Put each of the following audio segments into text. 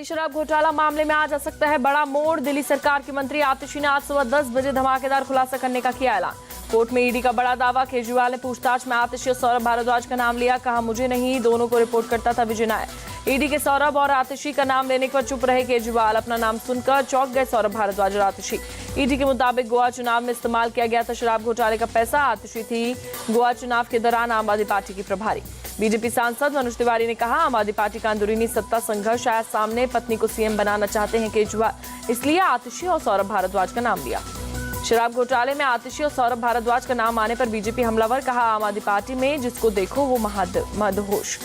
की शराब घोटाला मामले में आज आ सकता है बड़ा मोड़। दिल्ली सरकार के मंत्री आतिशी ने आज सुबह 10 बजे धमाकेदार खुलासा करने का किया ऐलान। कोर्ट में ईडी का बड़ा दावा। केजरीवाल ने पूछताछ में आतिशी और सौरभ भारद्वाज का नाम लिया, कहा मुझे नहीं, दोनों को रिपोर्ट करता था विजय नायर। ईडी के सौरभ और आतिशी का नाम लेने पर चुप रहे केजरीवाल। अपना नाम सुनकर चौंक गए सौरभ भारद्वाज और आतिशी। ईडी के मुताबिक गोवा चुनाव में इस्तेमाल किया गया था शराब घोटाले का पैसा। आतिशी थी गोवा चुनाव के दौरान आम आदमी पार्टी की प्रभारी। बीजेपी सांसद मनोज तिवारी ने कहा, आम आदमी पार्टी का अंदरूनी सत्ता संघर्ष आया सामने। पत्नी को सीएम बनाना चाहते हैं केजरीवाल, इसलिए आतिशी और सौरभ भारद्वाज का नाम लिया। शराब घोटाले में आतिशी और सौरभ भारद्वाज का नाम आने पर बीजेपी हमलावर, कहा आम आदमी पार्टी में जिसको देखो वो मदहोश।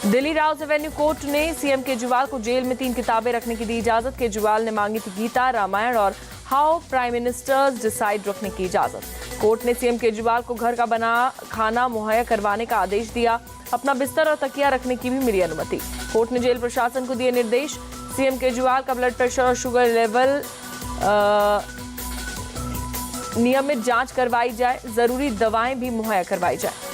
दिल्ली राउज एवेन्यू कोर्ट ने सीएम केजरीवाल को जेल में 3 किताबें रखने की दी इजाजत। केजरीवाल ने मांगी थी गीता, रामायण और हाउ प्राइम मिनिस्टर्स डिसाइड रखने की इजाजत। कोर्ट ने सीएम केजरीवाल को घर का बना खाना मुहैया करवाने का आदेश दिया। अपना बिस्तर और तकिया रखने की भी मिली अनुमति। कोर्ट ने जेल प्रशासन को दिए निर्देश। सीएम केजरीवाल का ब्लड प्रेशर और शुगर लेवल नियमित जांच करवाई जाए, जरूरी दवाएं भी मुहैया करवाई जाए।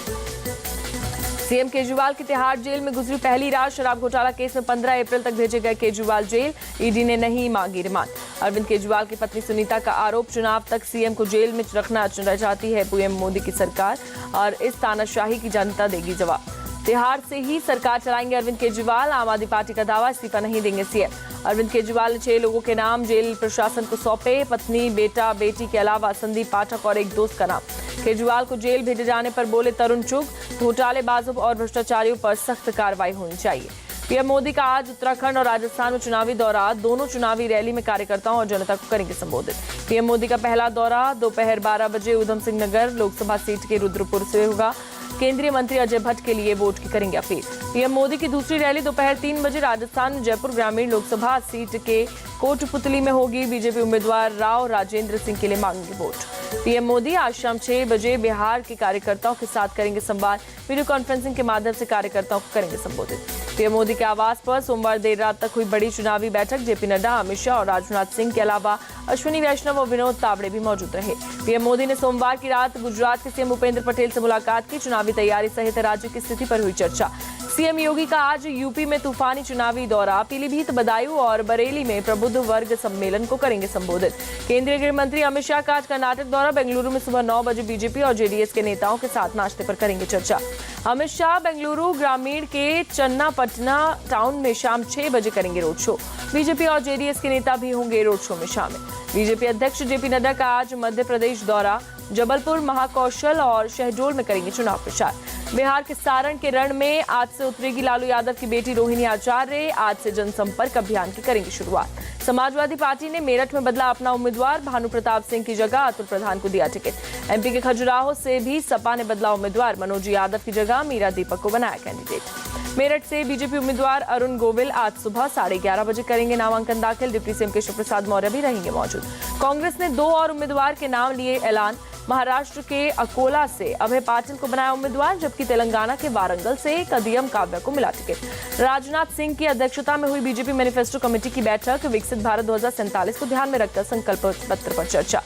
सीएम केजरीवाल की तिहाड़ जेल में गुजरी पहली रात। शराब घोटाला केस में 15 अप्रैल तक भेजे गए केजरीवाल जेल। ईडी ने नहीं मांगी रिमांड। अरविंद केजरीवाल की पत्नी सुनीता का आरोप, चुनाव तक सीएम को जेल में रखना चाहती है पीएम मोदी की सरकार और इस तानाशाही की जनता देगी जवाब। तिहाड़ से ही सरकार चलाएंगे अरविंद केजरीवाल। आम आदमी पार्टी का दावा, इस्तीफा नहीं देंगे सीएम। अरविंद केजरीवाल ने 6 लोगों के नाम जेल प्रशासन को सौंपे। पत्नी, बेटा, बेटी के अलावा संदीप पाठक और एक दोस्त का नाम। केजरीवाल को जेल भेजे जाने पर बोले तरुण चुग, घोटालेबाजों और भ्रष्टाचारियों पर सख्त कार्रवाई होनी चाहिए। पीएम मोदी का आज उत्तराखंड और राजस्थान में चुनावी दौरा। दोनों चुनावी रैली में कार्यकर्ताओं और जनता को करेंगे संबोधित। पीएम मोदी का पहला दौरा दोपहर 12 बजे उधम सिंह नगर लोकसभा सीट के रुद्रपुर से होगा। केंद्रीय मंत्री अजय भट्ट के लिए वोट की करेंगे अपील। पीएम मोदी की दूसरी रैली दोपहर 3 बजे राजस्थान में जयपुर ग्रामीण लोकसभा सीट के कोटपुतली में होगी। बीजेपी उम्मीदवार राव राजेंद्र सिंह के लिए मांगेंगे वोट। पीएम मोदी आज शाम 6 बजे बिहार के कार्यकर्ताओं के साथ करेंगे संवाद। वीडियो कॉन्फ्रेंसिंग के माध्यम से कार्यकर्ताओं को करेंगे संबोधित। पीएम मोदी के आवास पर सोमवार देर रात तक हुई बड़ी चुनावी बैठक। जेपी नड्डा, अमित शाह और राजनाथ सिंह के अलावा अश्विनी वैष्णव और विनोद तावड़े भी मौजूद रहे। पीएम मोदी ने सोमवार की रात गुजरात के सीएम भूपेंद्र पटेल से मुलाकात की। चुनावी तैयारी सहित राज्य की स्थिति पर हुई चर्चा। सीएम योगी का आज यूपी में तूफानी चुनावी दौरा। पीलीभीत, बदायूं और बरेली में प्रबुद्ध वर्ग सम्मेलन को करेंगे संबोधित। केंद्रीय गृह मंत्री अमित शाह का आज कर्नाटक दौरा। बेंगलुरु में सुबह 9 बजे बीजेपी और जेडीएस के नेताओं के साथ नाश्ते पर करेंगे चर्चा। अमित शाह बेंगलुरु ग्रामीण के चन्नापटना टाउन में शाम 6 बजे करेंगे रोड शो। बीजेपी और जेडीएस के नेता भी होंगे रोड शो में शामिल। बीजेपी अध्यक्ष जेपी नड्डा का आज मध्य प्रदेश दौरा। जबलपुर, महाकौशल और शहडोल में करेंगे चुनाव प्रचार। बिहार के सारण के रण में आज से उतरेगी लालू यादव की बेटी रोहिणी आचार्य। आज से जनसंपर्क अभियान की करेंगे शुरुआत। समाजवादी पार्टी ने मेरठ में बदला अपना उम्मीदवार। भानु प्रताप सिंह की जगह अतुल प्रधान को दिया टिकट। एमपी के खजुराहो से भी सपा ने बदला उम्मीदवार। मनोज यादव की जगह मीरा दीपक को बनाया कैंडिडेट। मेरठ से बीजेपी उम्मीदवार अरुण गोविल आज सुबह 11:30 बजे करेंगे नामांकन दाखिल। डिप्टी सीएम केशव प्रसाद मौर्य भी रहेंगे मौजूद। कांग्रेस ने 2 और उम्मीदवार के नाम लिए ऐलान। महाराष्ट्र के अकोला से अभय पाटिल को बनाया उम्मीदवार, जबकि तेलंगाना के वारंगल से कदियम काव्या को मिला टिकट। राजनाथ सिंह की अध्यक्षता में हुई बीजेपी मैनिफेस्टो कमेटी की बैठक। विकसित भारत 2047 को ध्यान में रखकर संकल्प पत्र पर चर्चा।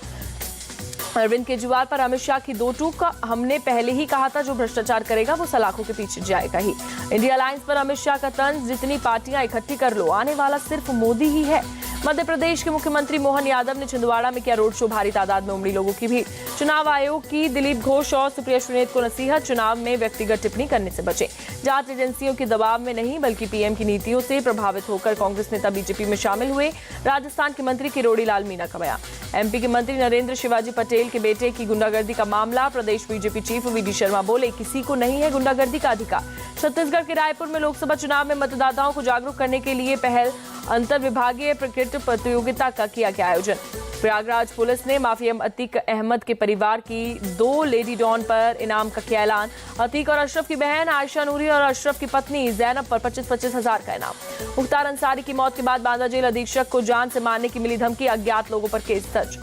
अरविंद केजरीवाल पर अमित शाह की 2 टूक। हमने पहले ही कहा था जो भ्रष्टाचार करेगा वो सलाखों के पीछे जाएगा ही। इंडिया अलायंस पर अमित शाह का तंज, जितनी पार्टियां इकट्ठी कर लो, आने वाला सिर्फ मोदी ही है। मध्य प्रदेश के मुख्यमंत्री मोहन यादव ने छिंदवाड़ा में किया रोड शो। भारी तादाद में उमड़ी लोगों की भीड़। चुनाव आयोग की दिलीप घोष और सुप्रिया सुनीत को नसीहत, चुनाव में व्यक्तिगत टिप्पणी करने से बचें। जांच एजेंसियों के दबाव में नहीं बल्कि पीएम की नीतियों से प्रभावित होकर कांग्रेस नेता बीजेपी में शामिल हुए। राजस्थान के मंत्री किरोड़ी लाल मीणा का बयान। एमपी के मंत्री नरेंद्र शिवाजी पटेल के बेटे की गुंडागर्दी का मामला। प्रदेश बीजेपी चीफ वीडी शर्मा बोले, किसी को नहीं है गुंडागर्दी का अधिकार। छत्तीसगढ़ के रायपुर में लोकसभा चुनाव में मतदाताओं को जागरूक करने के लिए पहल। अंतर विभागीय क्रिकेट प्रतियोगिता का किया गया आयोजन। प्रयागराज पुलिस ने माफिया अतीक अहमद के परिवार की 2 लेडी डॉन पर इनाम का किया ऐलान। अतीक और अशरफ की बहन आयशा नूरी और अशरफ की पत्नी जैनब पर 25-25 हजार का इनाम। मुख्तार अंसारी की मौत के बाद बांदा जेल अधीक्षक को जान से मारने की मिली धमकी। अज्ञात लोगों पर केस दर्ज।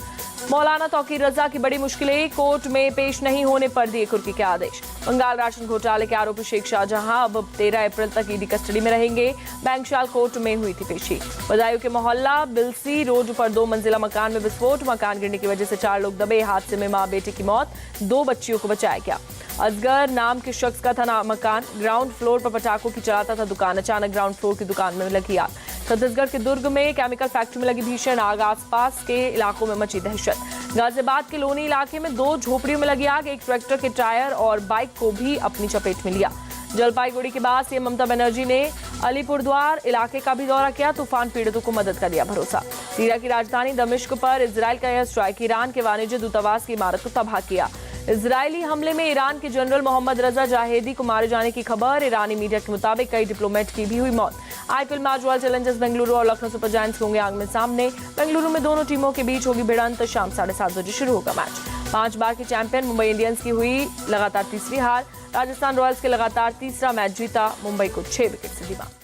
मौलाना तौकीर रजा की बड़ी मुश्किलें। कोर्ट में पेश नहीं होने पर दिए कुर्की के आदेश। बंगाल राशन घोटाले के आरोपी शेख शाहजहां अब 13 अप्रैल तक ईडी कस्टडी में रहेंगे। बैंकशाल कोर्ट में हुई थी पेशी। बदायूं के मोहल्ला बिलसी रोड पर 2 मंजिला मकान में विस्फोट, मकान गिरने की वजह से 4 लोग दबे। हादसे में मां बेटे की मौत, 2 बच्चियों को बचाया गया। असगर नाम के शख्स का था मकान, ग्राउंड फ्लोर पर पटाखों की चलाता था दुकान। अचानक ग्राउंड फ्लोर की दुकान में लगी आग। छत्तीसगढ़ के दुर्ग में केमिकल फैक्ट्री में लगी भीषण आग, आसपास के इलाकों में मची दहशत। गाजियाबाद के लोनी इलाके में 2 झोपड़ियों में लगी आग, एक ट्रैक्टर के टायर और बाइक को भी अपनी चपेट में लिया। जलपाईगुड़ी के बाद सीएम ममता बनर्जी ने अलीपुरद्वार इलाके का भी दौरा किया। तूफान पीड़ितों को मदद का दिया भरोसा। सीरिया की राजधानी दमिश्क पर इजरायल का एयर स्ट्राइक, ईरान के वाणिज्य दूतावास की इमारत को तबाह किया। इजरायली हमले में ईरान के जनरल मोहम्मद रजा जाहेदी को मारे जाने की खबर। ईरानी मीडिया के मुताबिक कई डिप्लोमेट की भी हुई मौत। IPL match royal Challengers Bengaluru और लखनऊ सुपर जायंट्स होंगे आमने सामने। बेंगलुरु में दोनों टीमों के बीच होगी भिड़ंत। शाम 7:30 बजे शुरू होगा मैच। 5 बार की चैंपियन मुंबई इंडियंस की हुई लगातार तीसरी हार। राजस्थान रॉयल्स के लगातार तीसरा मैच जीता। मुंबई को 6 विकेट से दीवार।